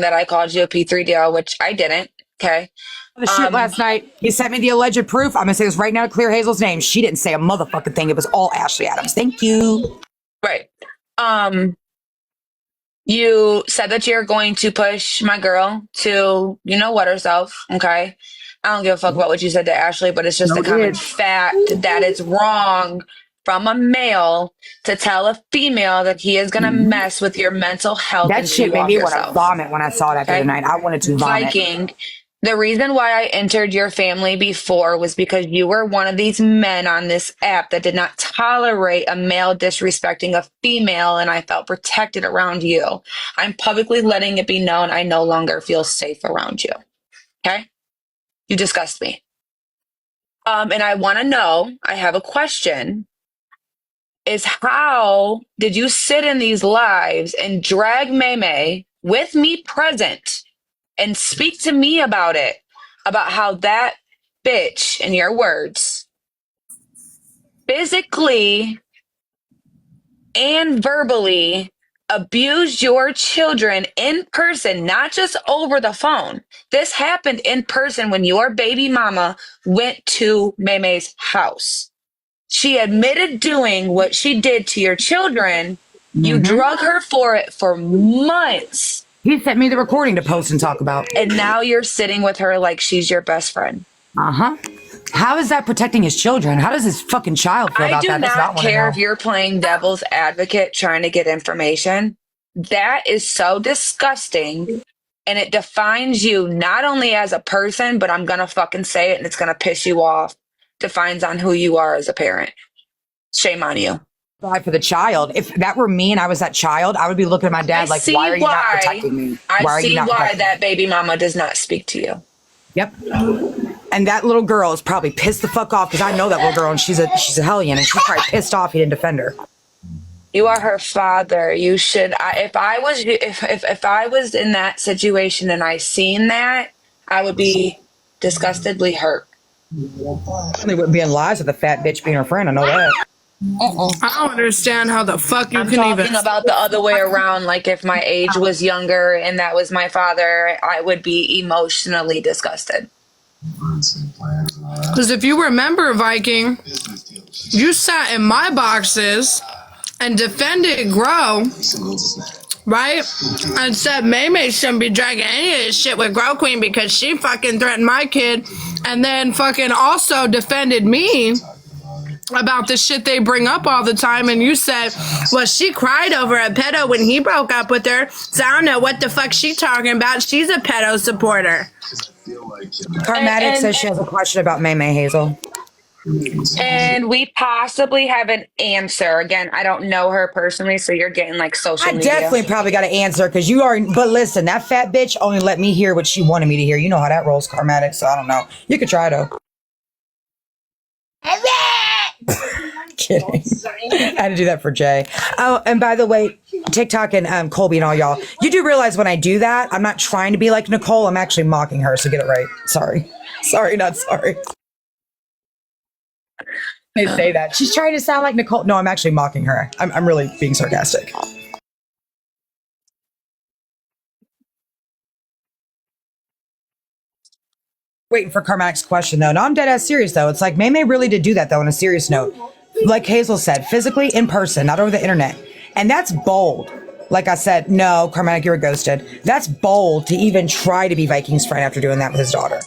that I called you a P3DL, which I didn't. Okay. The shit last night. He sent me the alleged proof. I'm gonna say this right now to clear Hazel's name. She didn't say a motherfucking thing. It was all Ashley Adams. Thank you. Right. You said that you're going to push my girl to, you know what, herself. Okay. I don't give a fuck about what you said to Ashley, but it's just a common fact that it's wrong from a male to tell a female that he is going to mess with your mental health. That shit made me want to vomit when I saw that the other night. I wanted to vomit. Viking, the reason why I entered your family before was because you were one of these men on this app that did not tolerate a male disrespecting a female, and I felt protected around you. I'm publicly letting it be known I no longer feel safe around you. Okay? You disgust me. And I want to know, I have a question, is how did you sit in these lives and drag Meme with me present and speak to me about it, about how that bitch, in your words, physically and verbally abused your children in person, not just over the phone. This happened in person when your baby mama went to Meme's house. She admitted doing what she did to your children. You drug her for it for months. He sent me the recording to post and talk about. And now you're sitting with her like she's your best friend. Uh-huh. How is that protecting his children? How does his fucking child feel about that? I do not care if you're playing devil's advocate trying to get information. That is so disgusting. And it defines you not only as a person, but I'm going to fucking say it and it's going to piss you off. Defines on who you are as a parent. Shame on you. For the child. If that were me and I was that child, I would be looking at my dad like, why are you not protecting me? I see why that baby mama does not speak to you. Yep. And that little girl is probably pissed the fuck off because I know that little girl and she's a hellion and she's probably pissed off he didn't defend her. You are her father. You should. If I was in that situation and I seen that, I would be disgustedly hurt. They wouldn't be in lies with the fat bitch being her friend. I know that. I don't understand how the fuck you can even. I'm talking about the other way around. Like if my age was younger and that was my father, I would be emotionally disgusted. Because if you remember, Viking, you sat in my boxes and defended Grow, right? And said Maymay shouldn't be dragging any of this shit with Grow Queen because she fucking threatened my kid. And then fucking also defended me about the shit they bring up all the time. And you said, well, she cried over a pedo when he broke up with her. So I don't know what the fuck she talking about. She's a pedo supporter. Carmatic says she has a question about Maymay, Hazel. And we possibly have an answer. Again, I don't know her personally, so you're getting like social media. I definitely probably got an answer because you are. But listen, that fat bitch only let me hear what she wanted me to hear. You know how that rolls, Carmatic. So I don't know. You could try though. Kidding. I had to do that for Jay. Oh, and by the way, TikTok and Colby and all y'all, you do realize when I do that, I'm not trying to be like Nicole. I'm actually mocking her. So get it right. Sorry. Sorry, not sorry. They say that. She's trying to sound like Nicole. No, I'm actually mocking her. I'm really being sarcastic. Waiting for Carmack's question, though. No, I'm dead ass serious, though. It's like, Maymay really did do that, though, on a serious note. Like Hazel said, physically, in person, not over the internet. And that's bold. Like I said, no, Carmack, you were ghosted. That's bold to even try to be Viking's friend after doing that with his daughter.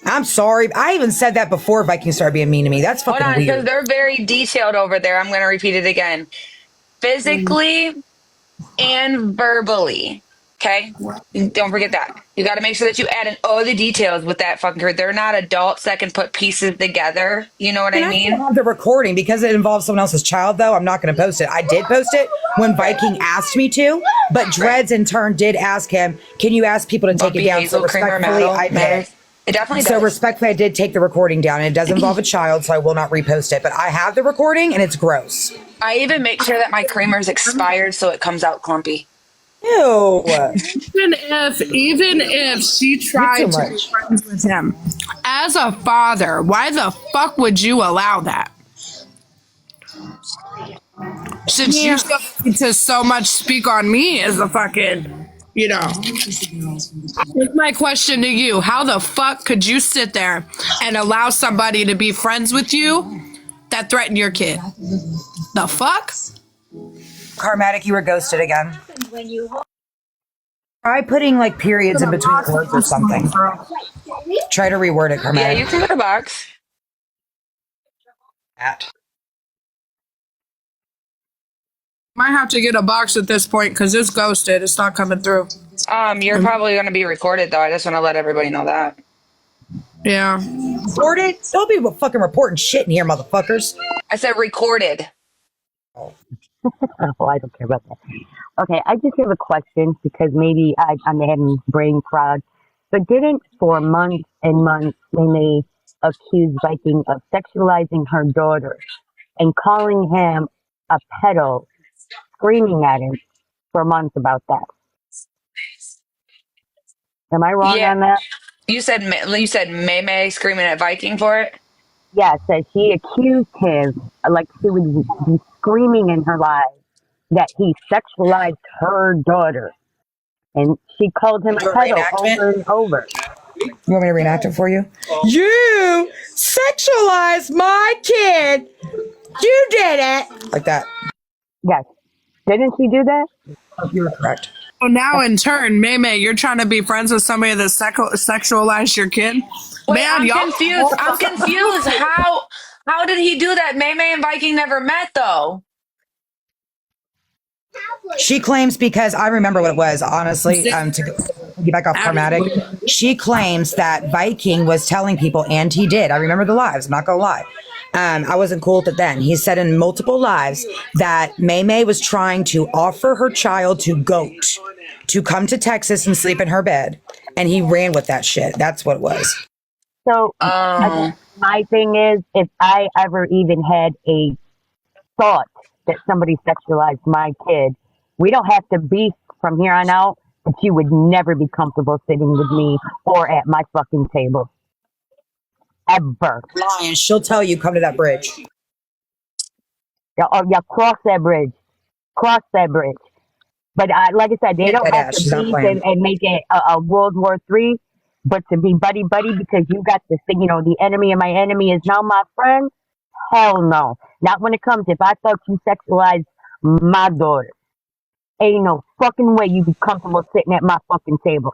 I'm sorry. I even said that before Vikings started being mean to me. That's fucking weird. Because they're very detailed over there. I'm going to repeat it again. Physically and verbally. Okay? Don't forget that. You got to make sure that you add in all the details with that fucking crew. They're not adults that can put pieces together. You know what I mean? I have the recording because it involves someone else's child, though. I'm not going to post it. I did post it when Viking asked me to, but Dreads in turn did ask him, can you ask people to take it down? So respectfully, I did. It definitely does. So respectfully, I did take the recording down. And it does involve a child, so I will not repost it. But I have the recording, and it's gross. I even make sure that my creamer's expired so it comes out clumpy. Ew. Even if she tried to be friends with him, as a father, why the fuck would you allow that? Since you need to so much speak on me as a fucking you know. Here's my question to you. How the fuck could you sit there and allow somebody to be friends with you that threatened your kid? The fuck? Karmatic, you were ghosted again. Try putting like periods in between words or something. Try to reword it, Yeah, you Karmatic. can go to box. Might have to get a box at this point because it's ghosted. It's not coming through. You're probably going to be recorded, though. I just want to let everybody know that. Yeah. Recorded? Don't be fucking reporting shit in here, motherfuckers. I said recorded. Oh, I don't care about that. Okay, I just have a question because maybe I'm having brain fog. But didn't for months and months they may accuse Viking of sexualizing her daughter and calling him a pedo, screaming at him for months about that? Am I wrong Yeah. on that? You said May May screaming at Viking for it? Yes, that she accused him, like she would be screaming in her life that he sexualized her daughter. And she called him a Do a pedo over reenactment? and over. You want me to reenact it for you? You sexualized my kid. You did it. Like that. Yes. Didn't she do that? You're correct. So now, in turn, May, you're trying to be friends with somebody that sexualized your kid? Wait, Man, I'm y'all. confused. I'm confused. How did he do that? May May and Viking never met, though. She claims, because I remember what it was, honestly, to get back off Karmatic. She claims that Viking was telling people, and he did. I remember the lives, I'm not gonna lie. I wasn't cool with it then. He said in multiple lives that May May was trying to offer her child to Goat to come to Texas and sleep in her bed. And he ran with that shit. That's what it was. So my thing is, if I ever even had a thought that somebody sexualized my kid, we don't have to be from here on out, but you would never be comfortable sitting with me or at my fucking table. Ever. Lying. She'll tell you, come to that bridge. Yeah, cross that bridge. Cross that bridge. But like I said, they don't have She's not to beef playing. and make it a World War III, but to be buddy because you got this thing, the enemy of my enemy is now my friend. Hell no. Not when it comes. If I thought you sexualized my daughter, ain't no fucking way you'd be comfortable sitting at my fucking table.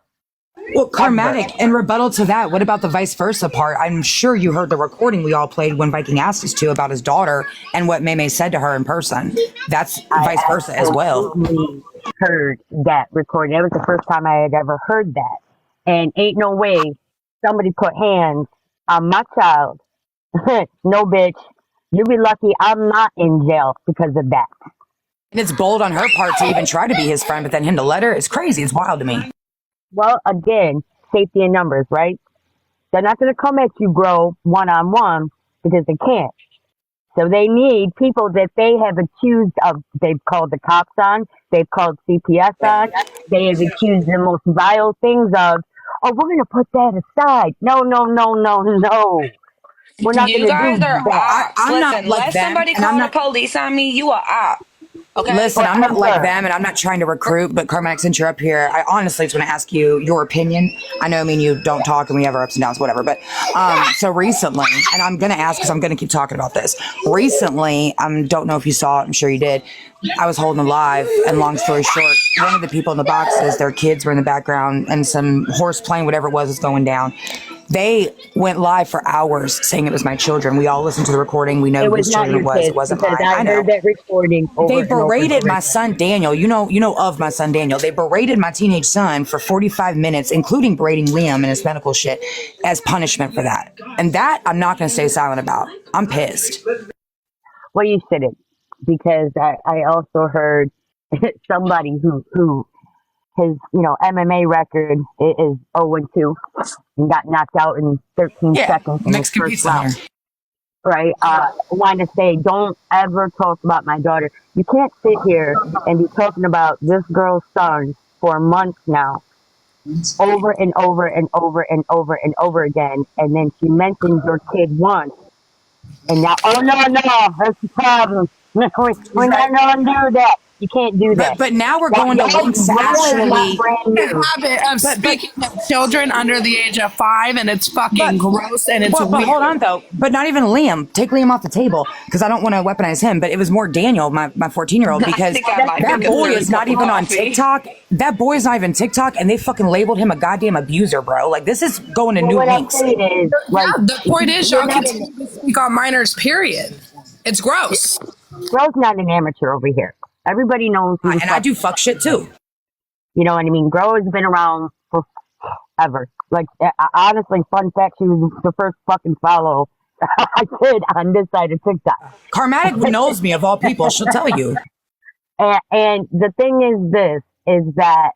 Well, Karmatic, in rebuttal to that, what about the vice versa part? I'm sure you heard the recording we all played when Viking asked us to about his daughter and what May May said to her in person. That's vice versa as well. I heard that recording. That was the first time I had ever heard that. And ain't no way somebody put hands on my child. No, bitch. You be lucky I'm not in jail because of that. And it's bold on her part to even try to be his friend, but then him to let her is crazy. It's wild to me. Well, again, safety in numbers, right? They're not going to come at you, bro, one-on-one because they can't. So they need people that they have accused of, they've called the cops on, they've called CPS on, they have accused the most vile things of, oh, we're going to put that aside. No. We're not going You to guys do are that. ops. I'm not Listen, like let them, somebody and I'm call the not. police on me. You are op. Okay. Listen, I'm not like them, and I'm not trying to recruit, but Carmack, since you're up here, I honestly just want to ask you your opinion. I know, you don't talk, and we have our ups and downs, whatever, but so recently, and I'm going to ask because I'm going to keep talking about this. Recently, don't know if you saw it, I'm sure you did, I was holding a live, and long story short, one of the people in the boxes, their kids were in the background, and some horse playing, whatever it was going down. They went live for hours saying it was my children. We all listened to the recording. We know It was whose not children your it was. kids It wasn't because mine. I I know. heard that recording over They and over berated and over. my son Daniel. You know of my son Daniel. They berated my teenage son for 45 minutes, including berating Liam and his medical shit, as punishment for that. And that I'm not going to stay silent about. I'm pissed. Well, you shouldn't, because I also heard somebody who his MMA record is 0-2 and got knocked out in 13 Yeah, seconds in his Mexican first pizza round. hunter. Right? I want to say, don't ever talk about my daughter. You can't sit here and be talking about this girl's son for months now, over and over and over and over and over again, and then she mentions your kid once, and now, oh no, that's the problem. We're not going to do that. You can't do that. But now we're going to links to That is not actually. brand new. Habit of speaking of children under the age of 5, and it's fucking gross and it's But weird. hold on though. But not even Liam. Take Liam off the table because I don't want to weaponize him. But it was more Daniel, my 14-year-old, because think I might that make a boy really is not cool even on coffee. TikTok. That boy is not even TikTok, and they fucking labeled him a goddamn abuser, bro. Like this is going to new What I'm links. saying is, like, Yeah, the point is, you're y'all not continue to speak on minors, period. It's gross. Bro's not an amateur over here. Everybody knows who the And I fuck. do fuck shit too. You know what I mean? Gro has been around forever. Like, honestly, fun fact, she was the first fucking follow I did on this side of TikTok. Karmatic knows me of all people. She'll tell you. And the thing is this, is that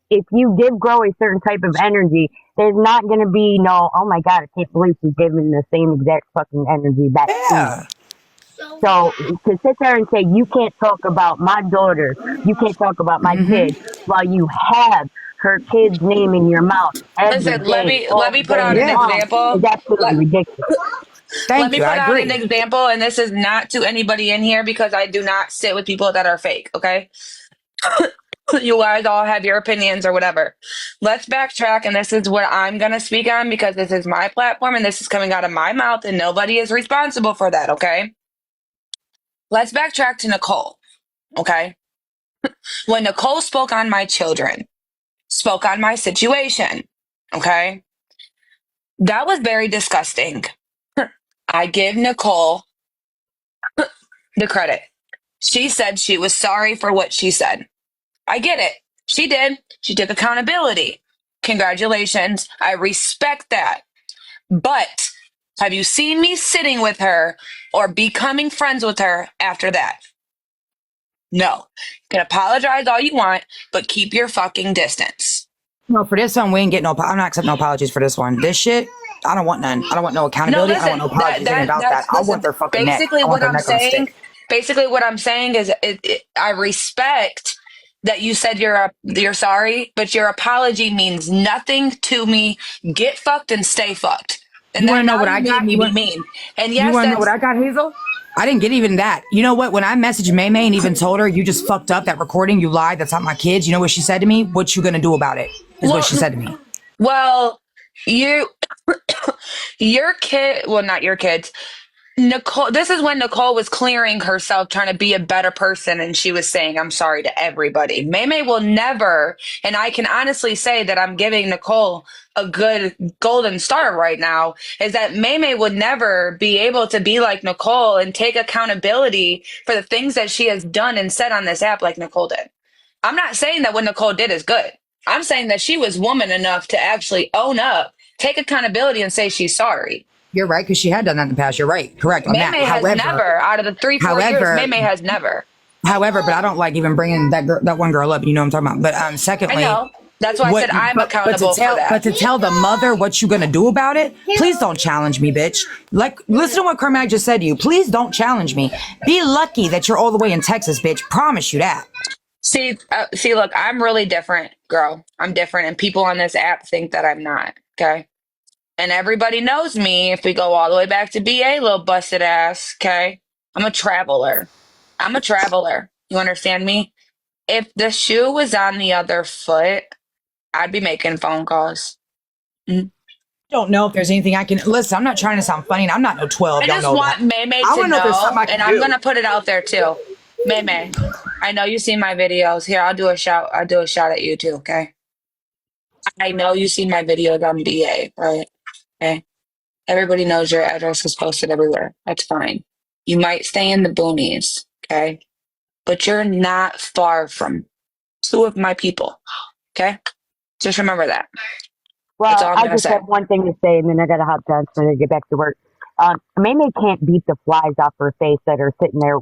if you give Gro a certain type of energy, there's not going to be no, oh my God, I can't believe she's giving the same exact fucking energy back to me. Yeah. So to sit there and say you can't talk about my daughter, you can't talk about my kid, while you have her kid's name in your mouth every Listen, let day, me all let me put day out an Yeah. long, example. is absolutely Let, ridiculous. let Thank me you. put I out an agree. example, and this is not to anybody in here because I do not sit with people that are fake, okay? You guys all have your opinions or whatever. Let's backtrack, and this is what I'm going to speak on because this is my platform and this is coming out of my mouth, and nobody is responsible for that, okay? Let's backtrack to Nicole, okay? When Nicole spoke on my children, spoke on my situation, okay? That was very disgusting. I give Nicole the credit. She said she was sorry for what she said. I get it. She did. She took accountability. Congratulations. I respect that. But have you seen me sitting with her or becoming friends with her after that? No. You can apologize all you want, but keep your fucking distance. No, for this one, we ain't getting no. I'm not accepting no apologies for this one. This shit, I don't want none. I don't want no No, accountability. I listen, don't want no apologies. It ain't about that. I listen. want their fucking neck. Basically, I want what their I'm neck on a saying, stick. is, I respect that you said you're sorry, but your apology means nothing to me. Get fucked and stay fucked. And You want to then know now what you I made got? me be mean. And You yes, want to know what that's I got, Hazel? I didn't get even that. You know what? When I messaged May May and even told her you just fucked up that recording, you lied. That's not my kids. You know what she said to me? What you gonna do about it? Is what she well, said to me. well, you, your kid, well, not your kids. Nicole, this is when Nicole was clearing herself, trying to be a better person, and she was saying, I'm sorry to everybody. Maymay will never, and I can honestly say that I'm giving Nicole a good golden star right now, is that Maymay would never be able to be like Nicole and take accountability for the things that she has done and said on this app like Nicole did. I'm not saying that what Nicole did is good. I'm saying that she was woman enough to actually own up, take accountability, and say she's sorry. You're right, because she had done that in the past. You're right. Correct on that. Maymay has never, out of the 3-4 years, However, Maymay has never. however, but I don't like even bringing that girl, that one girl up. You know what I'm talking about. But I secondly, know. That's why I said I'm accountable for that. but to tell the mother what you gonna do about it, please don't challenge me, bitch. Like, listen to what Carmack just said to you. Please don't challenge me. Be lucky that you're all the way in Texas, bitch. Promise you that. See, look, I'm really different, girl. I'm different, and people on this app think that I'm not. Okay, and everybody knows me. If we go all the way back to BA, little busted ass. Okay, I'm a traveler. I'm a traveler. You understand me? If the shoe was on the other foot, I'd be making phone calls. Mhm. Don't know if there's anything I can listen. I'm not trying to sound funny, and I'm not no 12. I Y'all just know want that. Maymay I to want to know if there's something know, I can and I'm do. gonna put it out there too. Maymay, I know you see my videos. Here, I'll do a shout. I'll do a shout at you too. Okay. I know you see my videos on BA, right? Okay. Everybody knows your address is posted everywhere. That's fine. You might stay in the boonies, okay? But you're not far from two of my people, okay? Just remember that. That's Well, all I'm I gonna just say. have one thing to say, and then I got to hop down so I get back to work. Maymay can't beat the flies off her face that are sitting there,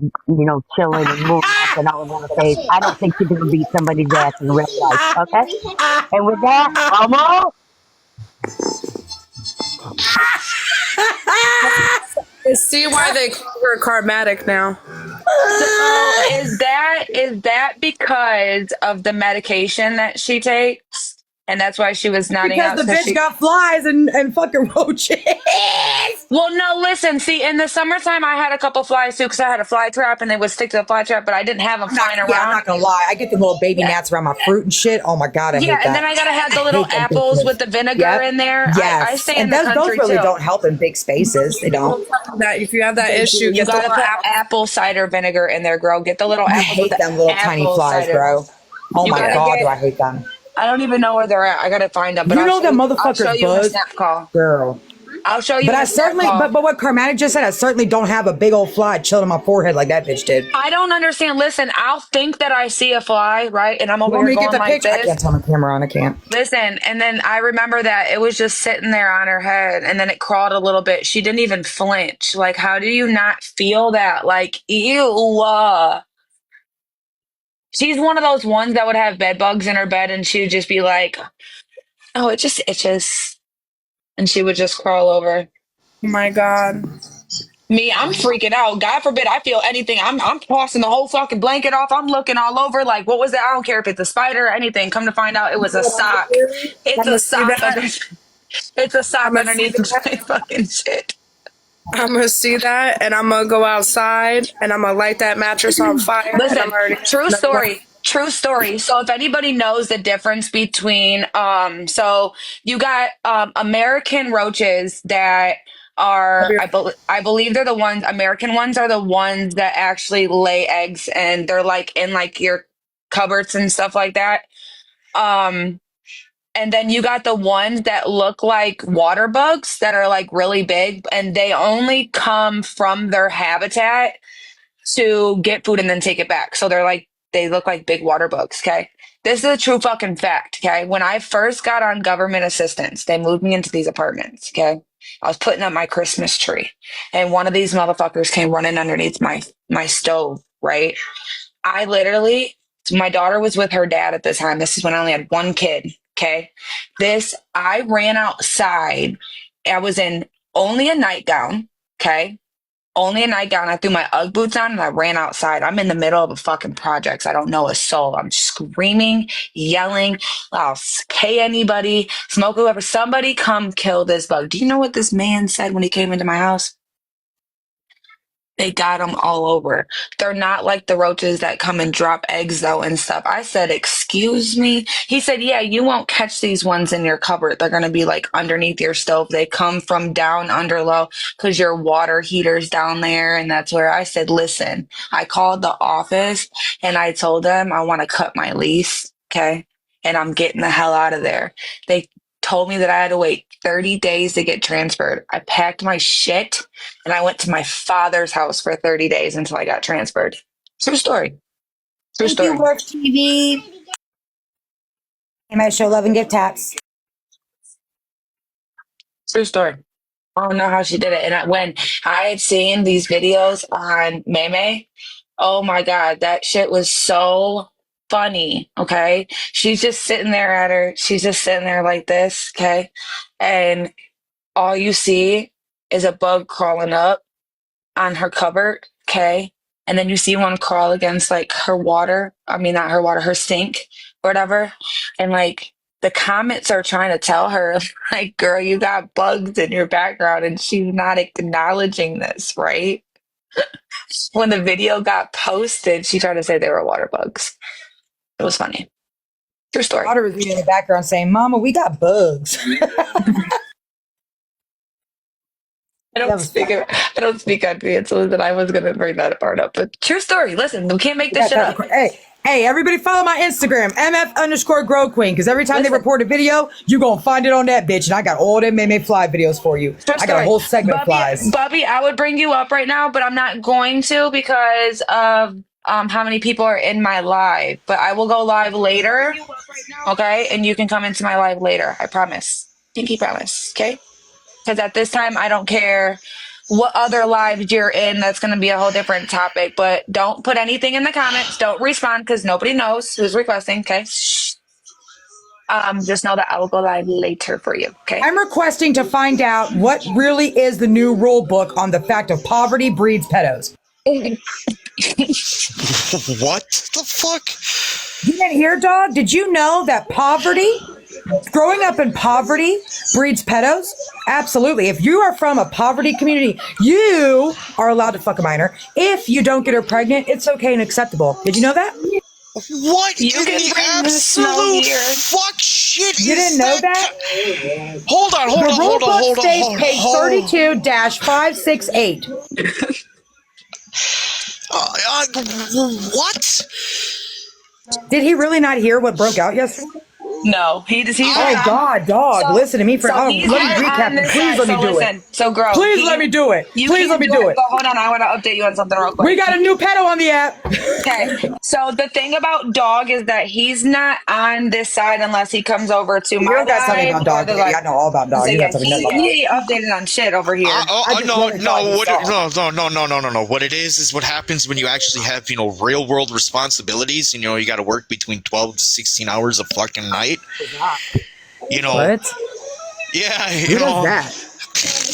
chilling and moving up and all over her face. I don't think she can beat somebody's ass in real life, okay? And with that, I'm out. See why they call her karmatic now. So is that because of the medication that she takes? And that's why she was nodding Because out. the So bitch got flies and fucking roaches. well, no, listen. See, in the summertime, I had a couple flies too because I had a fly trap and they would stick to the fly trap, but I didn't have them flying I'm around. not gonna lie. I get the little baby Yeah. gnats around my fruit and shit. Oh my god, I Yeah, hate and that. then I gotta have the I little hate them apples with bitches. the vinegar Yep. in there. I Yes. stay in And the those country really too. don't help in big spaces. They don't. That if you have that They do. issue, You get the gotta little put apple. apple cider vinegar in there, girl. Get the little I apples with hate the them little tiny apple flies, cider. bro. Oh You my gotta god, do get. I hate them. I don't even know where they're at. I gotta find them, but You know that I'll show motherfuckers you in a buzz? snap call. Girl. I'll show you But in I a snap certainly, call. but what Carmatic just said, I certainly don't have a big old fly chilling on my forehead like that bitch did. I don't understand. Listen, I'll think that I see a fly, right? And I'm You over want here me to get going the like picture? I this. can't turn the camera on. I can't. Listen, and then I remember that it was just sitting there on her head and then it crawled a little bit. She didn't even flinch. Like, how do you not feel that? Like, ew. She's one of those ones that would have bed bugs in her bed and she would just be like, oh, it just itches. And she would just crawl over. Oh my god. Me, I'm freaking out. God forbid I feel anything. I'm tossing the whole fucking blanket off. I'm looking all over. Like, what was that? I don't care if it's a spider or anything. Come to find out, it was a sock. I'm It's gonna a see sock that. under. It's a I'm sock gonna see underneath my that. fucking shit. I'm gonna see that, and I'm gonna go outside, and I'm gonna light that mattress on fire, and I'm Listen, already. true story. True story. So if anybody knows the difference between so you got American roaches that are I believe they're the ones American ones are the ones that actually lay eggs and they're like in like your cupboards and stuff like that. Um and then you got the ones that look like water bugs that are like really big and they only come from their habitat to get food and then take it back. So they're like, they look like big water bugs. Okay. This is a true fucking fact. Okay. When I first got on government assistance, they moved me into these apartments. Okay. I was putting up my Christmas tree and one of these motherfuckers came running underneath my stove. Right. I literally, my daughter was with her dad at the time. This is when I only had one kid. Okay. I ran outside. I was in only a nightgown. Okay, only a nightgown. I threw my Ugg boots on and I ran outside. I'm in the middle of a fucking projects. I don't know a soul. I'm screaming, yelling. I'll pay anybody, smoke whoever. Somebody come kill this bug. Do you know what this man said when he came into my house? They got them all over. They're not like the roaches that come and drop eggs though and stuff. I said, excuse me. He said, yeah, you won't catch these ones in your cupboard. They're going to be like underneath your stove. They come from down under low because your water heater's down there. And that's where I said, listen, I called the office and I told them I want to cut my lease. Okay. And I'm getting the hell out of there. They told me that I had to wait 30 days to get transferred. I packed my shit and I went to my father's house for 30 days until I got transferred. True story. True Thank you, story. Work TV. I show love and gift taps. True story. I don't know how she did it. And when I had seen these videos on Meme, oh my God, that shit was so funny. Okay. She's just sitting there at her. She's just sitting there like this. Okay. And all you see is a bug crawling up on her cupboard, okay? And then you see one crawl against like her water. I mean, not her water, her sink or whatever. And like the comments are trying to tell her, like, girl, you got bugs in your background. And she's not acknowledging this, right? When the video got posted, she tried to say they were water bugs. It was funny. True story. Daughter was reading in the background saying, Mama, we got bugs. I don't speak on so that I was gonna bring that part up. But true story. Listen, we can't make this shit up. Hey, everybody follow my Instagram, MF_Grow Queen, because every time they report a video, you gonna find it on that bitch. And I got all them Meme fly videos for you. True I got a whole segment of flies. Bubby, I would bring you up right now, but I'm not going to because of how many people are in my live. But I will go live later. Okay, and you can come into my live later. I promise. Pinky promise. Okay. Because at this time, I don't care what other lives you're in. That's going to be a whole different topic. But don't put anything in the comments. Don't respond because nobody knows who's requesting. Okay. Just know that I will go live later for you. Okay. I'm requesting to find out what really is the new rule book on the fact of poverty breeds pedos. What the fuck? You didn't hear, dog? Did you know that poverty Growing up in poverty breeds pedos? Absolutely. If you are from a poverty community, you are allowed to fuck a minor. If you don't get her pregnant, it's okay and acceptable. Did you know that? What You in can the bring the snow absolute here. fuck shit You is didn't know that? Hold on, hold The on, rule hold on, book hold on, states hold on. page 32-568. What? Did he really not hear what broke out yesterday? No, he's Oh not on. God, dog! So- listen to me for. so Oh, he's let me not recap. on this Please side. let me So do listen, it. So grow. Please let me do it. You Please can let me do it. But hold on, I want to update you on something real quick. We got a new pedo on the app. Okay, so the thing about Dog is that he's not on this side unless he comes over to You my don't got something side. about dog, baby. I know all about dog. So You yeah, got something about dog. he updated on shit over here. I just No, wanted to no, know what you it, saw. no. What it is what happens when you actually have, real world responsibilities. You got to work between 12 to 16 hours a fucking night. What? Yeah, Who does that?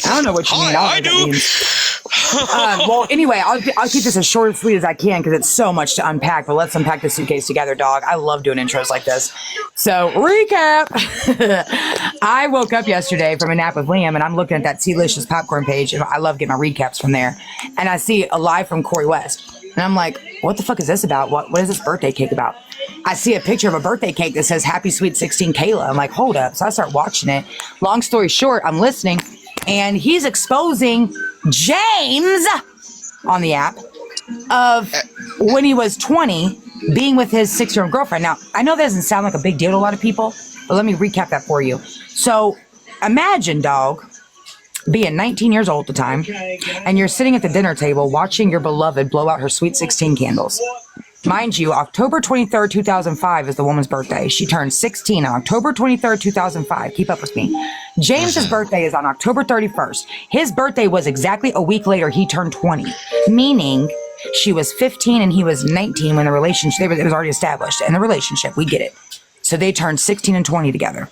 I don't know what you mean. I don't know what that means. Well, anyway, I'll keep this as short and sweet as I can because it's so much to unpack. But let's unpack the suitcase together, dog. I love doing intros like this. So, recap. I woke up yesterday from a nap with Liam, and I'm looking at that T-licious popcorn page, and I love getting my recaps from there. And I see a live from Corey West, and I'm like, "What the fuck is this about? What is this birthday cake about?" I see a picture of a birthday cake that says "Happy Sweet 16 Kayla." I'm like, "Hold up!" So I start watching it. Long story short, I'm listening. And he's exposing James on the app of when he was 20 being with his 6-year-old girlfriend. Now, I know that doesn't sound like a big deal to a lot of people, but let me recap that for you. So imagine, dog, being 19 years old at the time, and you're sitting at the dinner table watching your beloved blow out her sweet 16 candles. Mind you, October 23rd, 2005 is the woman's birthday. She turned 16 on October 23rd, 2005. Keep up with me. James's birthday is on October 31st. His birthday was exactly a week later. He turned 20, meaning she was 15 and he was 19 when the relationship, it was already established in the relationship. We get it. So they turned 16 and 20 together.